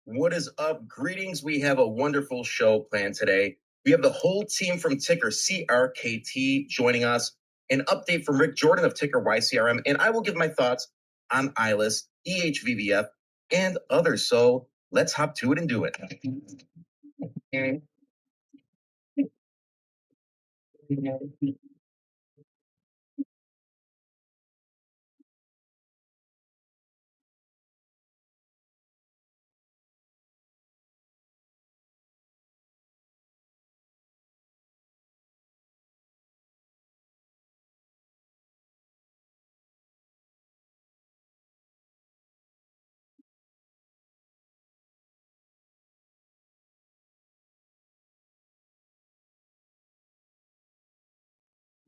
What is up? Greetings. We have a wonderful show planned today. We have the whole team from Ticker CRKT joining us, an update from Rick Jordan of Ticker YCRM, and I will give my thoughts on ILIS, EHVVF, and others. So let's hop to it and do it.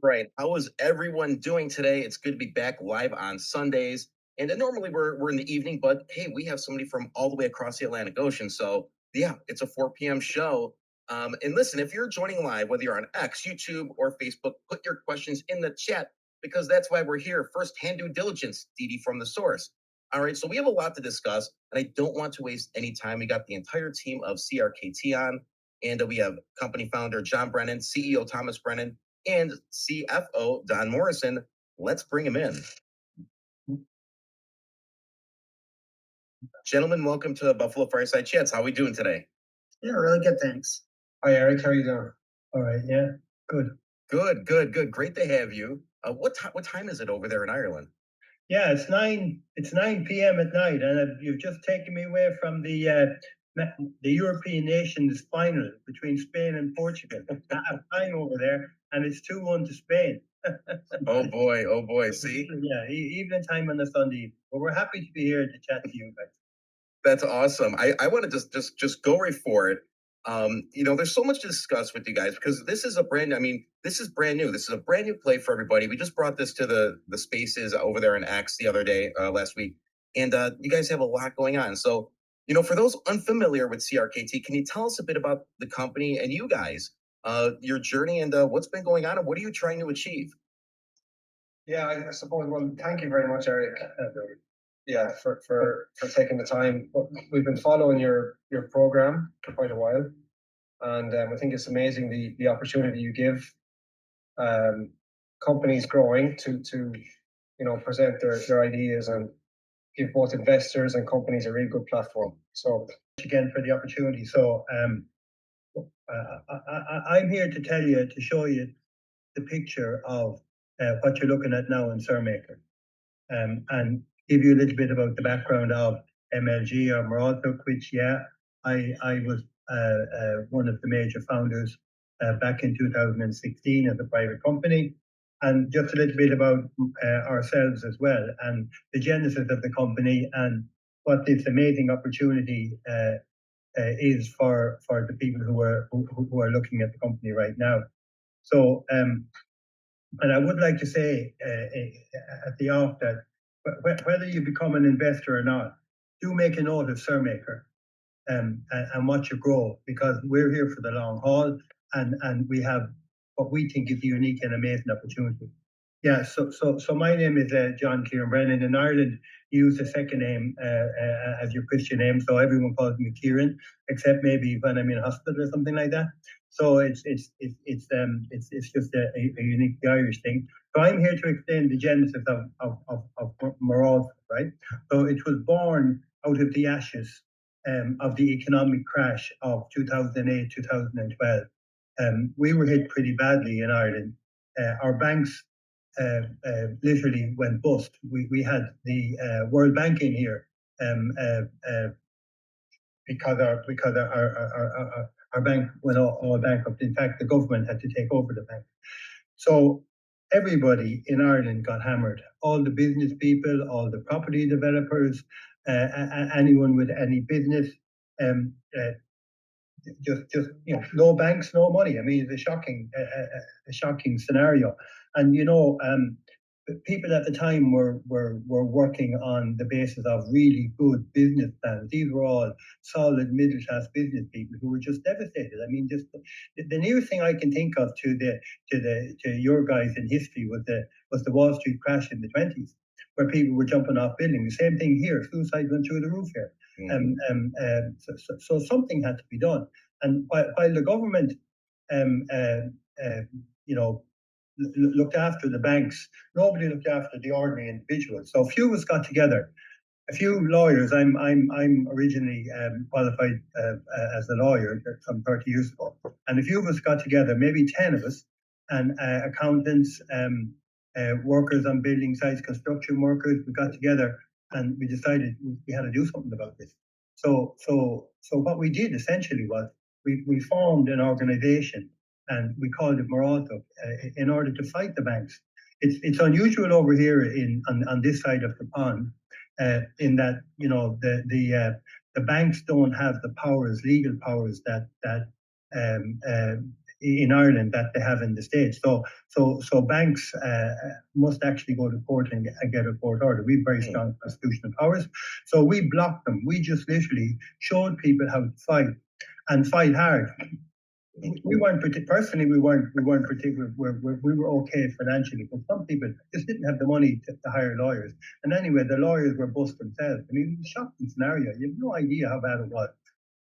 Right. How is everyone doing today? It's good to be back live on Sundays. And then normally we're in the evening, but hey, we have somebody from all the way across the Atlantic Ocean. So yeah, it's a 4 p.m. show. And listen, if you're joining live, whether you're on X, YouTube, or Facebook, put your questions in the chat because that's why we're here. First hand due diligence, DD from the source. All right, so we have a lot to discuss, and I don't want to waste any time. We got the entire team of CRKT on, and we have company founder John Brennan, CEO Thomas Brennan, and CFO Don Morrison. Let's bring him in. Gentlemen, welcome to Buffalo Fireside Chats. How are we doing today? Yeah, really good, thanks. Hi, Eric. How are you doing? All right, yeah, good. Good. Great to have you. What time is it over there in Ireland? Yeah, it's 9 p.m. at night, and you've just taken me away from the European nations final between Spain and Portugal. I have time over there, and it's 2-1 to Spain. Oh boy. See, Yeah, evening time on a Sunday. But we're happy to be here to chat to you guys. that's awesome. I want to just go right for it. There's so much to discuss with you guys because this is this is brand new. This is a brand new play for everybody. We just brought this to the spaces over there in X the other day, last week, and you guys have a lot going on. So, for those unfamiliar with CRKT, can you tell us a bit about the company and you guys, your journey and what's been going on and what are you trying to achieve? Yeah, I suppose. Well, thank you very much, Eric. Yeah, for taking the time. We've been following your program for quite a while, and I think it's amazing the opportunity you give companies growing to present their ideas and give both investors and companies a really good platform. So Again for the opportunity. So I'm here to show you the picture of what you're looking at now in Cirmaker, and give you a little bit about the background of MLG or Moraltook, which, I was one of the major founders back in 2016 as a private company, and just a little bit about ourselves as well, and the genesis of the company, and what this amazing opportunity is for the people who are looking at the company right now. So, and I would like to say at the off that whether you become an investor or not, do make a note of Cirmaker and watch it grow, because we're here for the long haul, and we have what we think is a unique and amazing opportunity. Yeah, so my name is John Kieran Brennan. In Ireland, you use the second name as your Christian name, so everyone calls me Kieran, except maybe when I'm in hospital or something like that. So it's just a unique Irish thing. So I'm here to explain the genesis of Moraltook, right? So it was born out of the ashes of the economic crash of 2008, 2012. We were hit pretty badly in Ireland. Our banks literally went bust. We had the World Bank in here because our bank went all bankrupt. In fact, the government had to take over the bank. So everybody in Ireland got hammered. All the business people, all the property developers, anyone with any business, just no banks, no money. I mean, it's a shocking scenario. And people at the time were working on the basis of really good business plans. These were all solid middle class business people who were just devastated. I mean, just the nearest thing I can think of to your guys in history was the Wall Street crash in the 20s, where people were jumping off buildings. The same thing here. Suicide went through the roof here. So something had to be done. And while the government, um, uh, uh, you know, looked after the banks, nobody looked after the ordinary individuals. So a few of us got together, a few lawyers. I'm originally qualified as a lawyer some 30 years ago, and a few of us got together, maybe 10 of us, and accountants, workers on building sites, construction workers. We got together and we decided we had to do something about this. So what we did essentially was we formed an organisation and we called it Moralto in order to fight the banks. It's unusual over here on this side of the pond in that the banks don't have the powers, legal powers that in Ireland that they have in the States. So banks must actually go to court and get a court order. We have very strong constitutional powers, so we blocked them. We just literally showed people how to fight and fight hard. We weren't personally. We weren't particular. We were okay financially, but some people just didn't have the money to hire lawyers. And anyway, the lawyers were bust themselves. I mean, it was a shocking scenario. You have no idea how bad it was.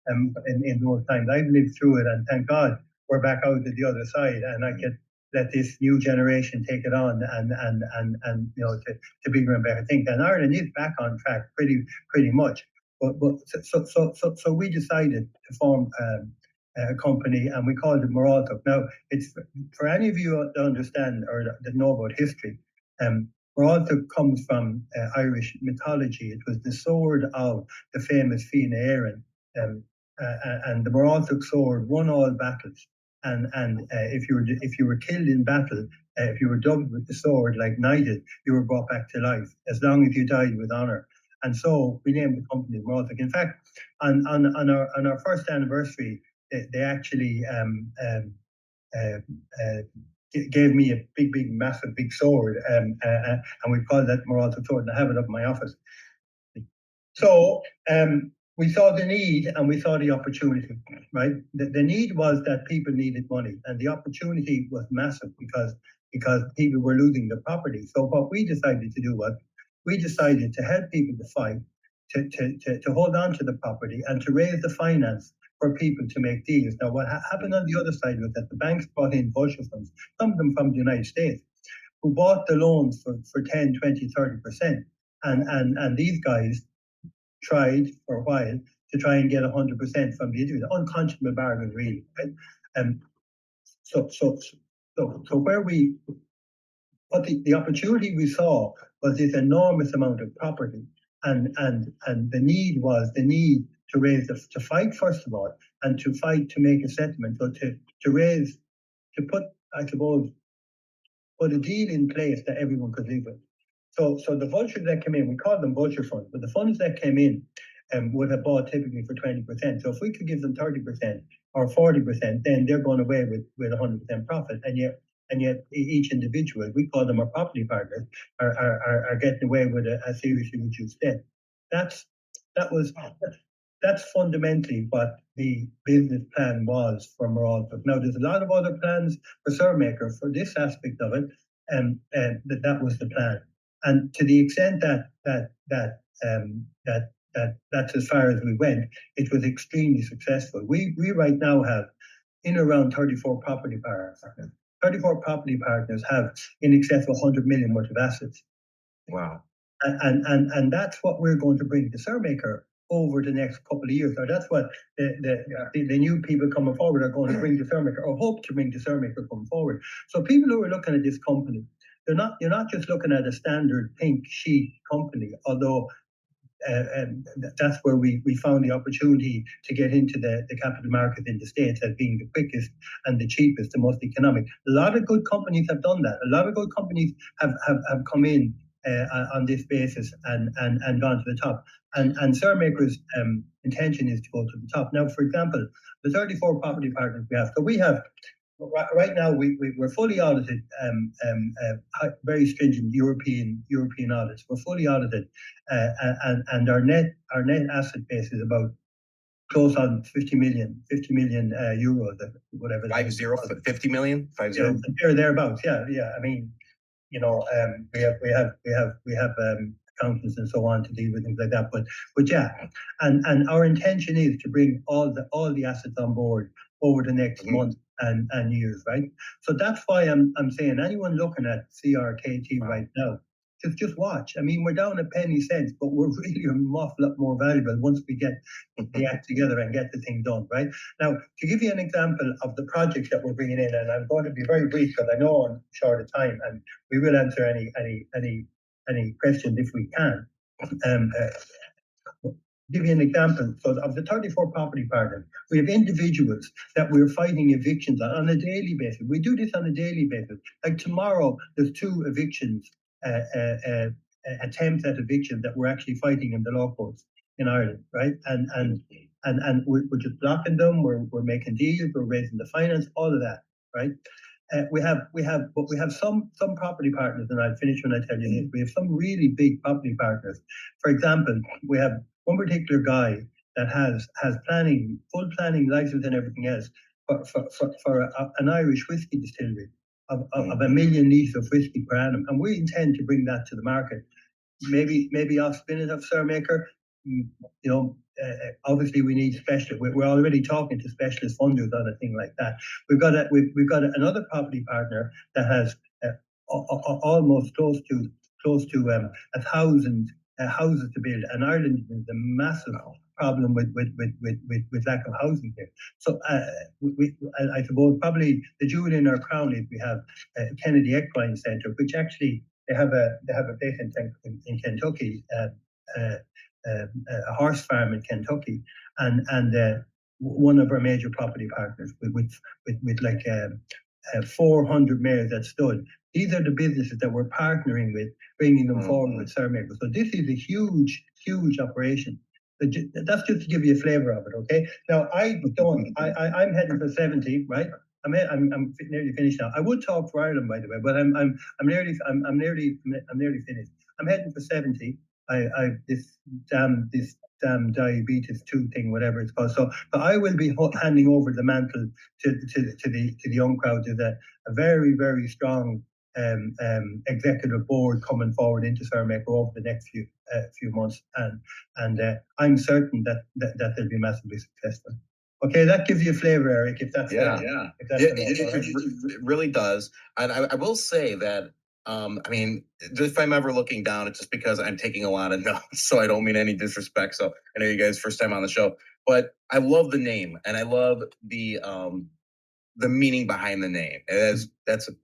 In those times, I've lived through it, and thank God we're back out at the other side, and I can let this new generation take it on and to bigger and better things. And Ireland is back on track pretty much. But so we decided to form a company, and we called it Moralto. Now, it's for any of you that understand or that know about history. Moralto comes from Irish mythology. It was the sword of the famous Fianna Éireann, and the Moraltic sword won all battles. And if you were killed in battle, if you were dubbed with the sword, like knighted, you were brought back to life as long as you died with honor. And so we named the company Moraltic. In fact, on our first anniversary, they actually gave me a massive sword, and we called that Moraltic sword, and I have it up in my office. So we saw the need and we saw the opportunity, right? The need was that people needed money, and the opportunity was massive because people were losing their property. So what we decided to do was we decided to help people to fight, to hold on to the property and to raise the finance for people to make deals. Now, what happened on the other side was that the banks brought in vulture funds, some of them from the United States, who bought the loans for 10, 20, 30%. And these guys tried for a while to try and get 100% from the individual. Unconscionable bargain, really. Right? But the opportunity we saw was this enormous amount of property, and the need was to raise to fight first of all, and to fight to make a settlement. So to put, I suppose, put a deal in place that everyone could live with. So the vultures that came in, we called them vulture funds, but the funds that came in would have bought typically for 20%. So if we could give them 30% or 40%, then they're going away with 100% profit. And yet each individual, we call them our property partners, are getting away with a seriously reduced debt. That's fundamentally what the business plan was for Moralto. Now, there's a lot of other plans for Cirmaker for this aspect of it, and that was the plan. And to the extent that's as far as we went, it was extremely successful. We right now have in around 34 property partners. 34 property partners have in excess of 100 million worth of assets. Wow. And that's what we're going to bring to Cirmaker over the next couple of years. Or that's what the new people coming forward are going to bring to Cirmaker, or hope to bring to Cirmaker coming forward. So people who are looking at this company, you're not just looking at a standard pink sheet company, although that's where we found the opportunity to get into the capital market in the States as being the quickest and the cheapest, the most economic. A lot of good companies have done that. A lot of good companies have come in on this basis and gone to the top. And Cirmaker's intention is to go to the top. Now, for example, the 34 property partners we have. So we have right now we're fully audited, very stringent European audits. We're fully audited, and our net asset base is about close on 50 million euros, whatever. 50 million, 50. Yeah, thereabouts. Yeah. I mean, we have accountants and so on to deal with things like that. But yeah, and our intention is to bring all the assets on board over the next month and years, right? So that's why I'm saying anyone looking at CRKT right now, just watch. I mean, we're down a penny cents, but we're really an awful lot more valuable once we get the act together and get the thing done, right? Now, to give you an example of the projects that we're bringing in, and I'm going to be very brief because I know I'm short of time, and we will answer any questions if we can. Give you an example. So of the 34 property partners, we have individuals that we're fighting evictions on a daily basis. We do this on a daily basis. Like tomorrow, there's 2 evictions, attempts at eviction that we're actually fighting in the law courts in Ireland, right? And we're just blocking them. We're making deals. We're raising the finance. All of that, right? We have some property partners, and I'll finish when I tell you this. We have some really big property partners. For example, we have one particular guy that has full planning license and everything else for an Irish whiskey distillery of 1 million litres of whiskey per annum, and we intend to bring that to the market. Maybe off spin of Cirmaker. Obviously we need specialists. We're already talking to specialist funders on a thing like that. We've got another property partner that has almost close to 1,000 houses to build, and Ireland is a massive problem with lack of housing here. So I suppose probably the jewel in our crown is we have Kennedy Equine Centre, which actually they have a place in Kentucky. A horse farm in Kentucky, and one of our major property partners with like 400 mares that stood. These are the businesses that we're partnering with, bringing them forward with Cirmaker. So this is a huge operation. That's just to give you a flavor of it, okay? Now I'm heading for 70, right? I'm nearly finished now. I would talk for Ireland, by the way, but I'm nearly finished. I'm heading for 70. I this damn diabetes 2 thing, whatever it's called. So I will be handing over the mantle to the young crowd. There's a very strong executive board coming forward into Cirmaker over the next few months, and I'm certain that they'll be massively successful. Okay, that gives you a flavor, Eric. If that's it really does. And I will say that I mean, if I'm ever looking down, it's just because I'm taking a lot of notes, so I don't mean any disrespect. So I know you guys first time on the show, but I love the name and I love the meaning behind the name. That's